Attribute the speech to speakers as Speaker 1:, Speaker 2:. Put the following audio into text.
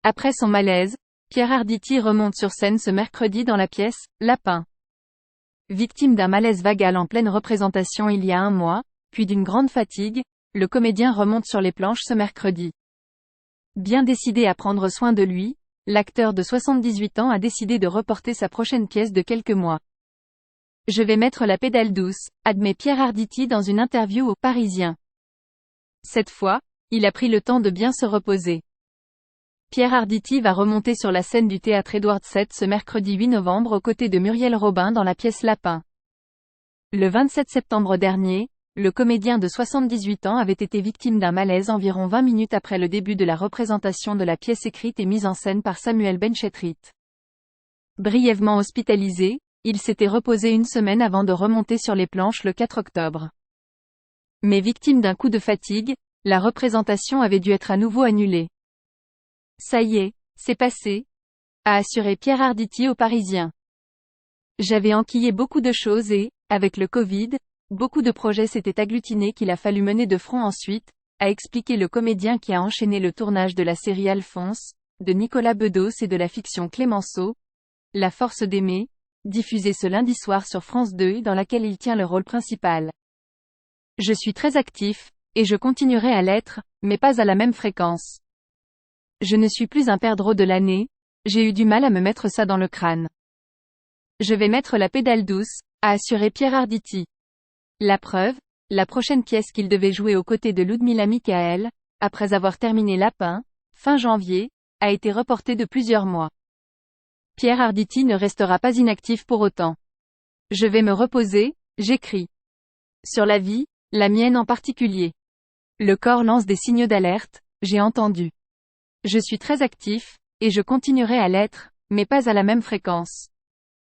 Speaker 1: Après son malaise, Pierre Arditi remonte sur scène ce mercredi dans la pièce « Lapin ». Victime d'un malaise vagal en pleine représentation il y a un mois, puis d'une grande fatigue, le comédien remonte sur les planches ce mercredi. Bien décidé à prendre soin de lui, l'acteur de 78 ans a décidé de reporter sa prochaine pièce de quelques mois. Je vais mettre la pédale douce, admet Pierre Arditi dans une interview au Parisien. Cette fois, il a pris le temps de bien se reposer. Pierre Arditi va remonter sur la scène du théâtre Édouard VII ce mercredi 8 novembre aux côtés de Muriel Robin dans la pièce Lapin. Le 27 septembre dernier, le comédien de 78 ans avait été victime d'un malaise environ 20 minutes après le début de la représentation de la pièce écrite et mise en scène par Samuel Benchetrit. Brièvement hospitalisé, il s'était reposé une semaine avant de remonter sur les planches le 4 octobre. Mais victime d'un coup de fatigue, la représentation avait dû être à nouveau annulée. Ça y est, c'est passé, a assuré Pierre Arditi au Parisien. J'avais enquillé beaucoup de choses et, avec le Covid, beaucoup de projets s'étaient agglutinés qu'il a fallu mener de front ensuite, a expliqué le comédien qui a enchaîné le tournage de la série Alphonse, de Nicolas Bedos et de la fiction Clémenceau, La force d'aimer, diffusée ce lundi soir sur France 2 et dans laquelle il tient le rôle principal. Je suis très actif, et je continuerai à l'être, mais pas à la même fréquence. Je ne suis plus un perdreau de l'année, j'ai eu du mal à me mettre ça dans le crâne. Je vais mettre la pédale douce, a assuré Pierre Arditi. La preuve, la prochaine pièce qu'il devait jouer aux côtés de Ludmilla Michael, après avoir terminé Lapin, fin janvier, a été reportée de plusieurs mois. Pierre Arditi ne restera pas inactif pour autant. Je vais me reposer, j'écris. Sur la vie, la mienne en particulier. Le corps lance des signaux d'alerte, j'ai entendu. Je suis très actif, et je continuerai à l'être, mais pas à la même fréquence.